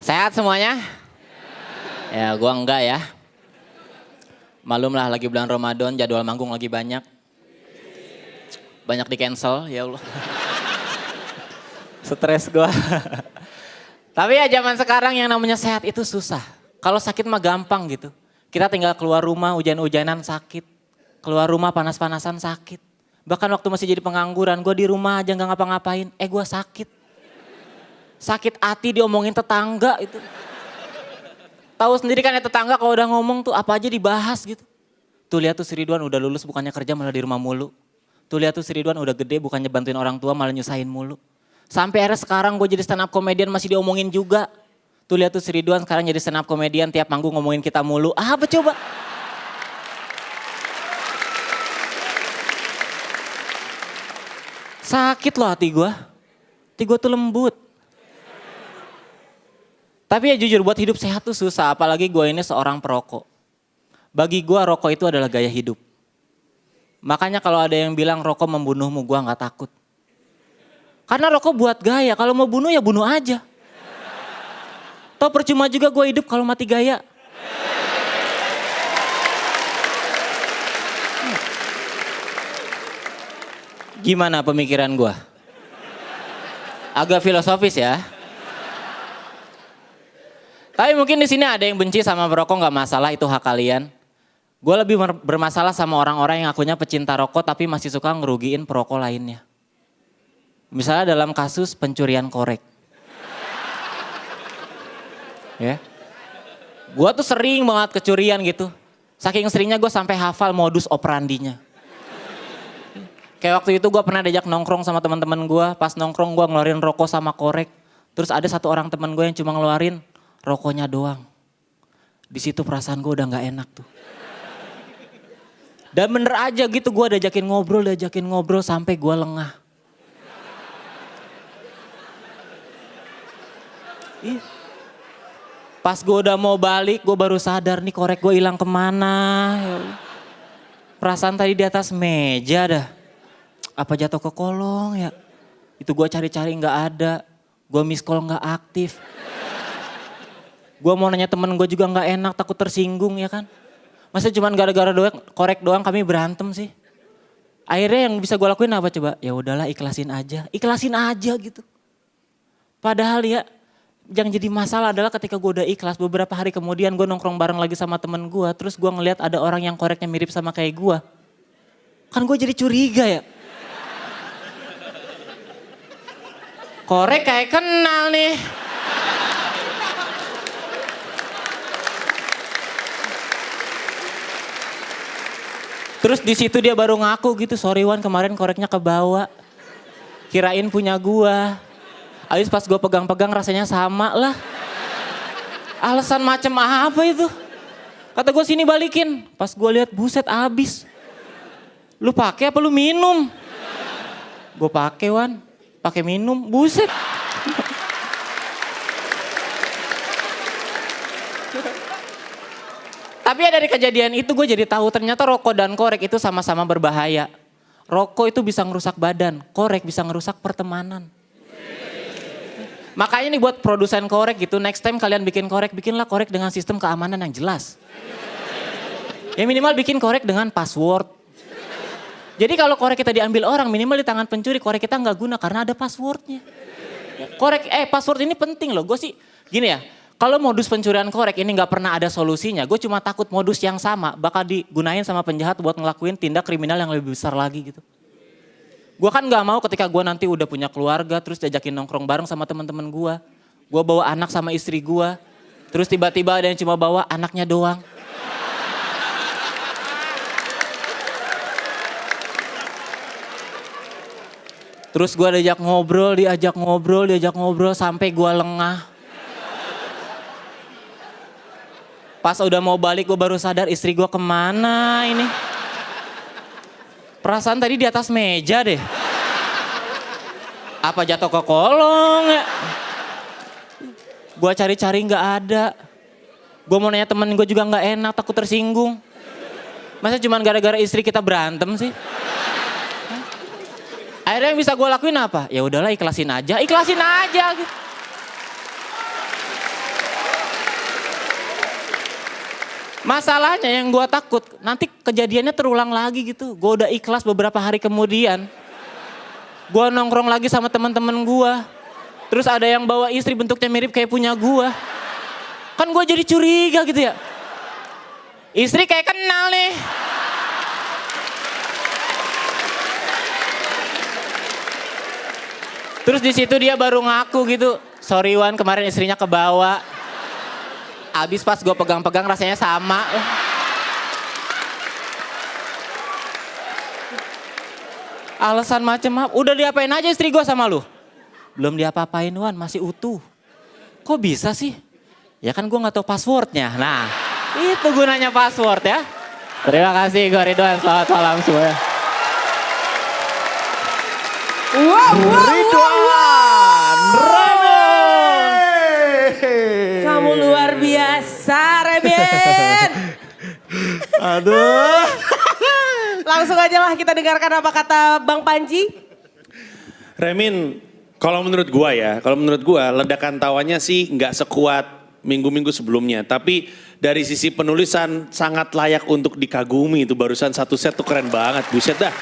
Sehat semuanya? Ya gua enggak ya. Malum lah lagi bulan Ramadan, jadwal manggung lagi banyak. Banyak di cancel, ya Allah. Stres gua. Tapi ya zaman sekarang yang namanya sehat itu susah. Kalau sakit mah gampang gitu. Kita tinggal keluar rumah hujan-hujanan sakit. Keluar rumah panas-panasan sakit. Bahkan waktu masih jadi pengangguran, gue di rumah aja gak ngapa-ngapain. Gue sakit. Sakit hati diomongin tetangga itu. Tahu sendiri kan ya tetangga kalau udah ngomong tuh apa aja dibahas gitu. Tuh lihat tuh si Ridwan udah lulus bukannya kerja malah di rumah mulu. Tuh lihat tuh si Ridwan udah gede bukannya bantuin orang tua malah nyusahin mulu. Sampai akhirnya sekarang gue jadi stand up comedian masih diomongin juga. Tuh lihat tuh si Ridwan sekarang jadi stand up comedian tiap manggung ngomongin kita mulu. Apa coba? Sakit loh hati gue. Hati gue tuh lembut. Tapi ya jujur buat hidup sehat tuh susah. Apalagi gue ini seorang perokok. Bagi gue rokok itu adalah gaya hidup. Makanya kalau ada yang bilang rokok membunuhmu gue gak takut. Karena rokok buat gaya. Kalau mau bunuh ya bunuh aja. Toh percuma juga gue hidup kalau mati gaya. Gimana pemikiran gue? Agak filosofis ya. Tapi mungkin di sini ada yang benci sama perokok nggak masalah, itu hak kalian. Gue lebih bermasalah sama orang-orang yang akunya pecinta rokok tapi masih suka ngerugiin perokok lainnya. Misalnya dalam kasus pencurian korek. Ya. Gue tuh sering banget kecurian gitu. Saking seringnya gue sampai hafal modus operandinya. Kayak waktu itu gue pernah diajak nongkrong sama teman-teman gue. Pas nongkrong gue ngeluarin rokok sama korek. Terus ada satu orang teman gue yang cuma ngeluarin rokoknya doang. Di situ perasaan gue udah nggak enak tuh. Dan bener aja gitu gue diajakin ngobrol sampai gue lengah. Ih. Pas gue udah mau balik gue baru sadar nih korek gue hilang kemana. Perasaan tadi di atas meja dah. Apa jatuh ke kolong ya? Itu gue cari-cari nggak ada. Gue miss call nggak aktif. Gue mau nanya temen gue juga nggak enak, takut tersinggung ya kan. Masa cuma gara-gara korek doang kami berantem sih. Akhirnya yang bisa gue lakuin apa coba? Ya udahlah ikhlasin aja gitu. Padahal ya yang jadi masalah adalah ketika gue udah ikhlas beberapa hari kemudian gue nongkrong bareng lagi sama temen gue. Terus gue ngeliat ada orang yang koreknya mirip sama kayak gue. Kan gue jadi curiga ya. Korek kayak kenal nih. Terus di situ dia baru ngaku gitu, sorry Wan kemarin koreknya kebawa. Kirain punya gua. Habis pas gua pegang-pegang rasanya sama lah. Alasan macem apa itu? Kata gua sini balikin. Pas gua lihat buset abis. Lu pakai apa lu minum? Gua pakai Wan. Pakai minum, buset. Tapi ya dari kejadian itu gue jadi tahu ternyata rokok dan korek itu sama-sama berbahaya. Rokok itu bisa ngerusak badan, korek bisa ngerusak pertemanan. Makanya nih buat produsen korek gitu, next time kalian bikin korek, bikinlah korek dengan sistem keamanan yang jelas. Ya minimal bikin korek dengan password. Jadi kalau korek kita diambil orang minimal di tangan pencuri korek kita nggak guna karena ada passwordnya. Password ini penting loh. Gue sih gini ya, kalau modus pencurian korek ini nggak pernah ada solusinya. Gue cuma takut modus yang sama bakal digunain sama penjahat buat ngelakuin tindak kriminal yang lebih besar lagi gitu. Gue kan nggak mau ketika gue nanti udah punya keluarga terus diajakin nongkrong bareng sama teman-teman gue. Gue bawa anak sama istri gue. Terus tiba-tiba ada yang cuma bawa anaknya doang. Terus gue diajak ngobrol sampai gue lengah. Pas udah mau balik gue baru sadar istri gue kemana ini. Perasaan tadi di atas meja deh. Apa jatuh ke kolong ya? Gue cari-cari gak ada. Gue mau nanya temen gue juga gak enak, takut tersinggung. Masa cuma gara-gara istri kita berantem sih? Akhirnya yang bisa gue lakuin apa? Ya udahlah ikhlasin aja gitu. Masalahnya yang gue takut nanti kejadiannya terulang lagi gitu. Gue udah ikhlas beberapa hari kemudian. Gue nongkrong lagi sama teman-teman gue. Terus ada yang bawa istri bentuknya mirip kayak punya gue. Kan gue jadi curiga gitu ya. Istri kayak kenal nih. Terus di situ dia baru ngaku gitu. Sorry Wan, kemarin istrinya kebawa. Abis pas gue pegang-pegang rasanya sama. Alasan macem apa? Udah diapain aja istri gue sama lu? Belum diapa-apain Wan, masih utuh. Kok bisa sih? Ya kan gue gak tahu passwordnya. Nah, itu gunanya password ya. Terima kasih gue Ridwan, selamat malam semuanya. Ridwan Remen. Kamu luar biasa, Remen. Aduh. Langsung aja lah kita dengarkan apa kata Bang Panji. Remin, kalau menurut gua ledakan tawanya sih nggak sekuat minggu-minggu sebelumnya. Tapi dari sisi penulisan sangat layak untuk dikagumi itu barusan satu set tuh keren banget, buset dah.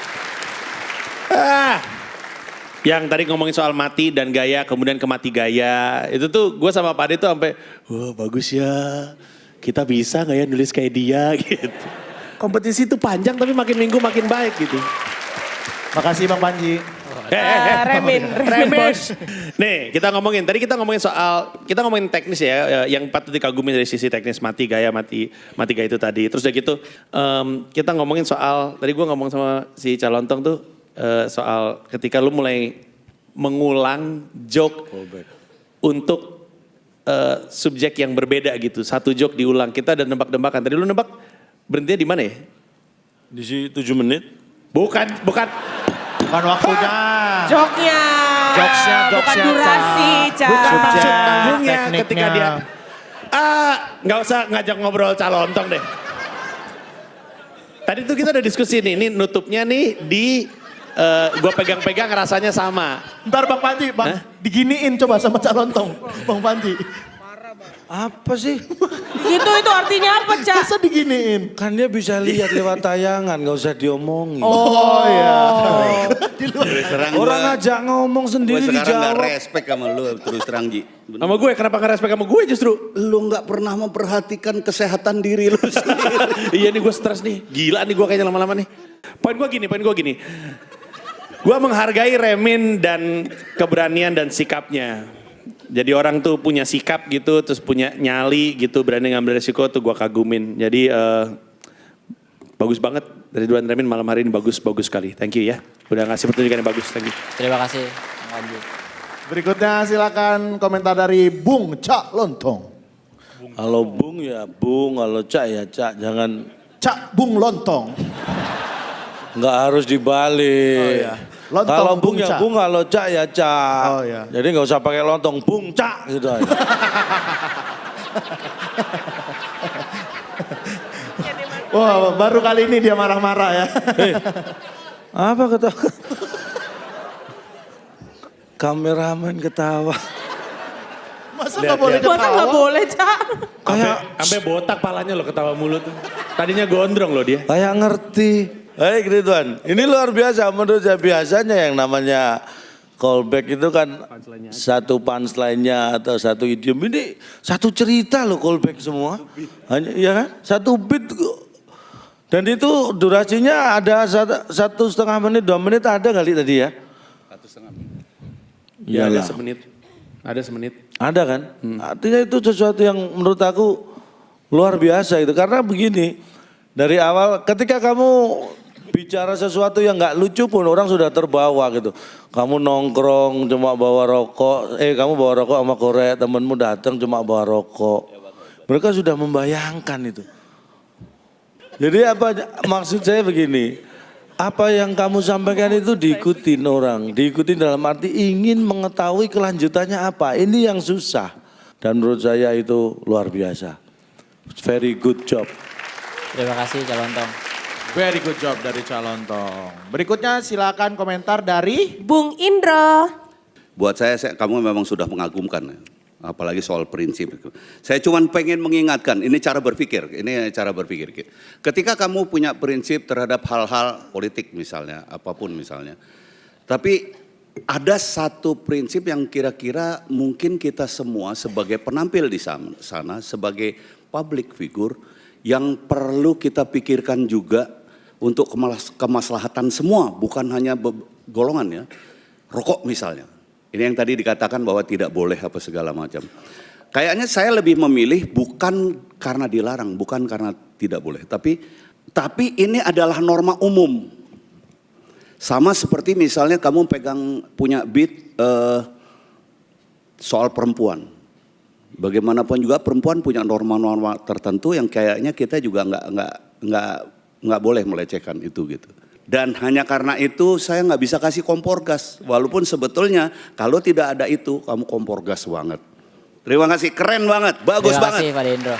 Yang tadi ngomongin soal mati dan gaya, kemudian ke mati gaya. Itu tuh gue sama Pak Ade tuh sampai, wah bagus ya. Kita bisa gak ya nulis kayak dia gitu. Kompetisi itu panjang tapi makin minggu makin baik gitu. Makasih Bang Panji. Remen. Nih kita ngomongin teknis ya. Yang patut dikagumi dari sisi teknis mati gaya itu tadi. Terus udah gitu kita ngomongin soal, tadi gue ngomong sama si Calontong tuh. Soal ketika lu mulai mengulang joke untuk subjek yang berbeda gitu. Satu joke diulang, kita ada nebak-nebakan. Tadi lu nebak berhentinya di mana ya? Di 7 menit. Bukan. Bukan waktunya. Joknya. Jokesnya, Bukan durasi, Ca. Bukan maksud Subjek, panggungnya tekniknya. ketika dia. Nggak usah ngajak ngobrol Calontong deh. Tadi tuh kita udah diskusi nih, ini nutupnya nih di gue pegang-pegang rasanya sama. Ntar Bang Panji, diginiin coba sama Calontong. Bang Panji. Apa sih? Gitu itu artinya apa, Ca? Masa diginiin? Kan dia bisa lihat lewat tayangan, gak usah diomongin. Oh iya. Terus terang Orang ngajak ngomong sendiri gue sekarang dijawab. gak respect sama lu terus terang Ji. Sama gue, kenapa gak respect sama gue justru? Lu gak pernah memperhatikan kesehatan diri lu sendiri. Iya nih gue stres nih, gila nih gue kayaknya lama-lama nih. Poin gue gini. Gue menghargai Remin dan keberanian dan sikapnya. Jadi orang tuh punya sikap gitu, terus punya nyali gitu, berani ngambil resiko tuh gue kagumin. Jadi bagus banget dari Ridwan Remin malam hari ini bagus sekali. Thank you ya, udah ngasih pertunjukan yang bagus, thank you. Terima kasih. Lanjut. Berikutnya silakan komentar dari Bung Cak Lontong. Kalau Bung ya Bung, kalau Cak ya Cak. Jangan, Cak Bung Lontong. nggak harus dibalik. Oh iya. Lontong, Kalau Bung Bung ya Cak. Bung, kalau Cak ya Cak. Oh iya. Jadi nggak usah pakai lontong, Bung Cak gitu aja. Wah baru kali ini dia marah-marah ya. Apa ketawa? Kameramen ketawa. Masa Lihat, gak boleh Masa ketawa? nggak boleh, Ca? Sampai botak palanya loh ketawa mulut. Tadinya gondrong loh dia. Kayak ngerti. Baik Ridwan, ini luar biasa menurut saya. Biasanya yang namanya callback itu kan satu punchline-nya atau satu idiom. Ini satu cerita loh callback semua. Hanya, ya kan? Satu beat. Dan itu durasinya ada 1,5 menit, 2 menit ada kali tadi ya? 1,5 menit. Ya ada Iyalah. semenit. Ada semenit. Ada kan? Artinya itu sesuatu yang menurut aku luar biasa itu. Karena begini, dari awal ketika kamu bicara sesuatu yang nggak lucu pun orang sudah terbawa gitu. Kamu nongkrong cuma bawa rokok, kamu bawa rokok sama korek, temenmu datang cuma bawa rokok. Mereka sudah membayangkan itu. Jadi apa maksud saya begini, apa yang kamu sampaikan itu diikutin orang, diikutin dalam arti ingin mengetahui kelanjutannya apa. Ini yang susah dan menurut saya itu luar biasa. Very good job. Terima kasih Calontong. Very good job dari Cak Lontong. Berikutnya silakan komentar dari Bung Indro. Buat saya kamu memang sudah mengagumkan. apalagi soal prinsip. Saya cuma pengen mengingatkan, ini cara berpikir. Ketika kamu punya prinsip terhadap hal-hal politik misalnya, apapun misalnya. Tapi ada satu prinsip yang kira-kira mungkin kita semua sebagai penampil di sana, sebagai public figure, yang perlu kita pikirkan juga untuk kemaslahatan semua, bukan hanya golongan ya. Rokok misalnya. Ini yang tadi dikatakan bahwa tidak boleh apa segala macam. Kayaknya saya lebih memilih bukan karena dilarang, bukan karena tidak boleh. Tapi ini adalah norma umum. Sama seperti misalnya kamu punya beat soal perempuan. Bagaimanapun juga perempuan punya norma-norma tertentu yang kayaknya kita juga nggak boleh melecehkan itu gitu. Dan hanya karena itu saya nggak bisa kasih kompor gas. Walaupun sebetulnya kalau tidak ada itu kamu kompor gas banget. Terima kasih, keren banget, bagus banget. Terima kasih Pak Dendro.